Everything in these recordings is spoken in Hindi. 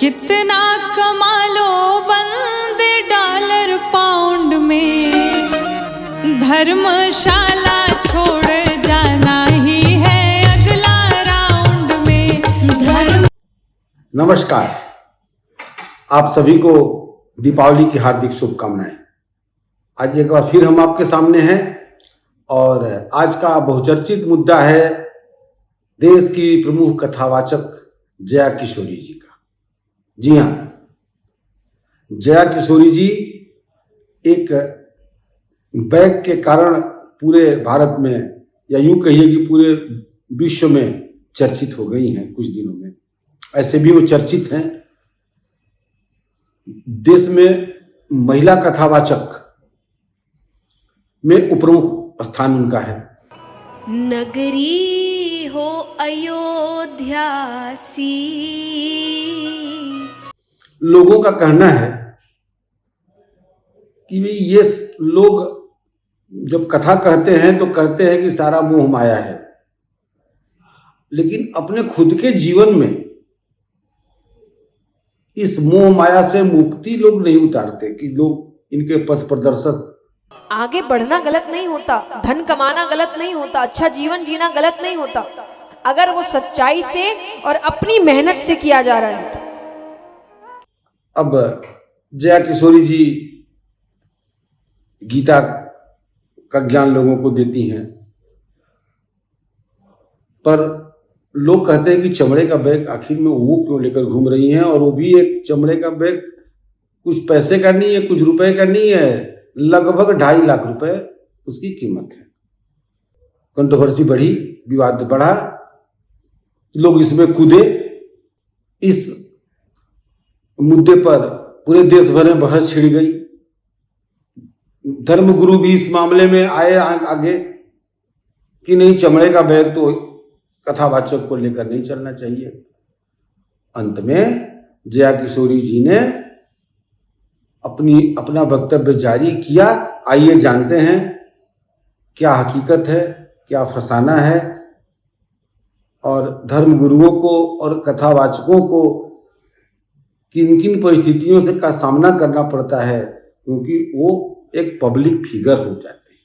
कितना कमा लो बंदे डॉलर पाउंड में, धर्मशाला छोड़ जाना ही है अगला राउंड में। नमस्कार, आप सभी को दीपावली की हार्दिक शुभकामनाएं। आज एक बार फिर हम आपके सामने हैं और आज का बहुचर्चित मुद्दा है देश की प्रमुख कथावाचक जया किशोरी जी का। जी हाँ, जया किशोरी जी एक बैग के कारण पूरे भारत में या यूं कहिए कि पूरे विश्व में चर्चित हो गई हैं कुछ दिनों में। ऐसे भी वो चर्चित हैं। देश में महिला कथावाचक में उपप्रमुख स्थान उनका है। नगरी हो अयोध्या सी। लोगों का कहना है कि भाई ये लोग जब कथा कहते हैं तो कहते हैं कि सारा मोह माया है, लेकिन अपने खुद के जीवन में इस मोह माया से मुक्ति लोग नहीं उतारते कि लोग इनके पथ प्रदर्शक। आगे बढ़ना गलत नहीं होता, धन कमाना गलत नहीं होता, अच्छा जीवन जीना गलत नहीं होता, अगर वो सच्चाई से और अपनी मेहनत से किया जा रहा है। अब जया किशोरी जी गीता का ज्ञान लोगों को देती हैं, पर लोग कहते हैं कि चमड़े का बैग आखिर में वो क्यों लेकर घूम रही हैं, और वो भी एक चमड़े का बैग कुछ पैसे का नहीं है, कुछ रुपए का नहीं है, लगभग 2.5 लाख रुपए उसकी कीमत है। कंट्रोवर्सी बढ़ी, विवाद बढ़ा, लोग इसमें कूदे। इस मुद्दे पर पूरे देश भर में बहस छिड़ गई। धर्मगुरु भी इस मामले में आए आगे कि नहीं, चमड़े का बैग तो कथावाचक को लेकर नहीं चलना चाहिए। अंत में जया किशोरी जी ने अपना वक्तव्य जारी किया। आइए जानते हैं क्या हकीकत है, क्या फसाना है, और धर्मगुरुओं को और कथावाचकों को किन किन परिस्थितियों से का सामना करना पड़ता है, क्योंकि वो एक पब्लिक फिगर हो जाते हैं।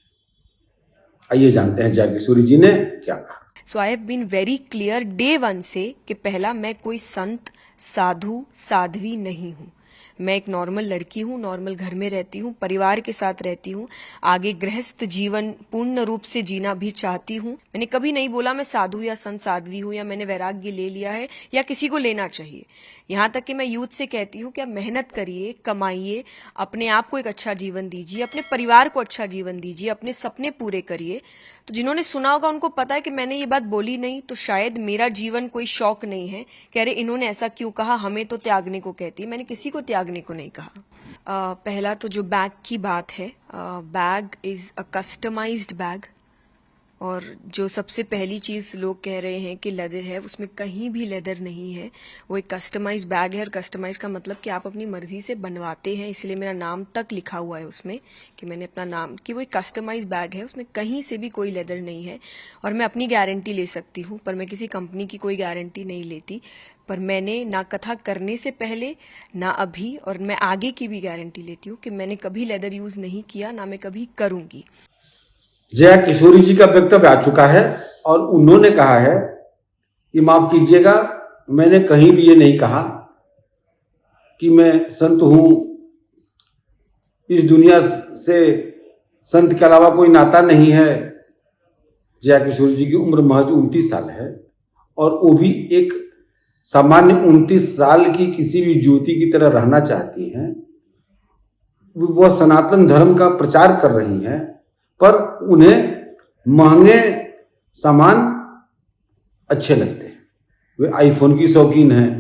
आइए जानते हैं जया किशोरी जी ने क्या कहा। So I have been very clear day 1 से कि पहला, मैं कोई संत साधु साध्वी नहीं हूँ। मैं एक नॉर्मल लड़की हूँ, नॉर्मल घर में रहती हूँ, परिवार के साथ रहती हूँ, आगे गृहस्थ जीवन पूर्ण रूप से जीना भी चाहती हूँ। मैंने कभी नहीं बोला मैं साधु या संत साध्वी हूँ, या मैंने वैराग्य ले लिया है या किसी को लेना चाहिए। यहाँ तक कि मैं यूथ से कहती हूँ कि आप मेहनत करिए, कमाइए, अपने आप को एक अच्छा जीवन दीजिए, अपने परिवार को अच्छा जीवन दीजिए, अपने सपने पूरे करिए। तो जिन्होंने सुना होगा उनको पता है कि मैंने ये बात बोली नहीं, तो शायद मेरा जीवन कोई शौक नहीं है कि अरे इन्होंने ऐसा क्यों कहा, हमें तो त्यागने को कहती है। मैंने किसी को त्यागने को नहीं कहा। पहला तो जो बैग की बात है, bag is a customized bag, और जो सबसे पहली चीज़ लोग कह रहे हैं कि लेदर है, उसमें कहीं भी लेदर नहीं है। वो एक कस्टमाइज बैग है, और कस्टमाइज का मतलब कि आप अपनी मर्जी से बनवाते हैं, इसलिए मेरा नाम तक लिखा हुआ है उसमें कि मैंने अपना नाम, कि वो एक कस्टमाइज बैग है, उसमें कहीं से भी कोई लेदर नहीं है। और मैं अपनी गारंटी ले सकती हूँ, पर मैं किसी कंपनी की कोई गारंटी नहीं लेती। पर मैंने ना कथा करने से पहले, ना अभी, और मैं आगे की भी गारंटी लेती हूँ कि मैंने कभी लेदर यूज़ नहीं किया, ना मैं कभी करूँगी। जया किशोरी जी का वक्तव्य आ चुका है और उन्होंने कहा है कि माफ कीजिएगा, मैंने कहीं भी ये नहीं कहा कि मैं संत हूं, इस दुनिया से संत के अलावा कोई नाता नहीं है। जया किशोरी जी की उम्र महज 29 साल है, और वो भी एक सामान्य 29 साल की किसी भी ज्योति की तरह रहना चाहती हैं। वह सनातन धर्म का प्रचार कर रही हैं, पर उन्हें महंगे सामान अच्छे लगते हैं। वे आईफोन की शौकीन हैं,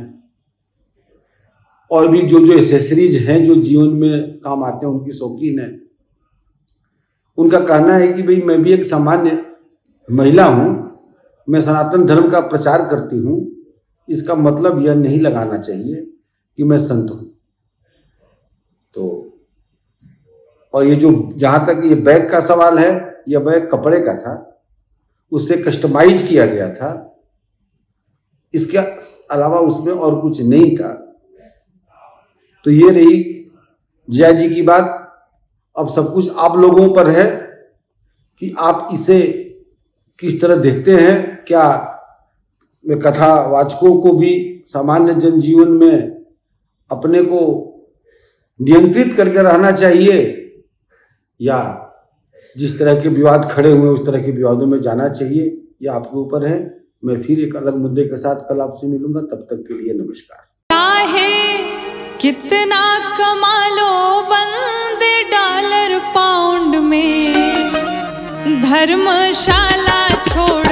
और भी जो एसेसरीज हैं जो जीवन में काम आते हैं उनकी शौकीन है। उनका कहना है कि भाई मैं भी एक सामान्य महिला हूं, मैं सनातन धर्म का प्रचार करती हूं, इसका मतलब यह नहीं लगाना चाहिए कि मैं संत हूं। तो और ये जो जहां तक ये बैग का सवाल है, यह बैग कपड़े का था, उससे कस्टमाइज किया गया था, इसके अलावा उसमें और कुछ नहीं था। तो ये रही जया जी की बात। अब सब कुछ आप लोगों पर है कि आप इसे किस तरह देखते हैं। क्या कथावाचकों को भी सामान्य जनजीवन में अपने को नियंत्रित करके रहना चाहिए, या जिस तरह के विवाद खड़े हुए उस तरह के विवादों में जाना चाहिए, यह आपके ऊपर है। मैं फिर एक अलग मुद्दे के साथ कल आपसे मिलूंगा, तब तक के लिए नमस्कार। चाहे कितना कमा लो बंदे डॉलर पाउंड में, धर्मशाला छोड़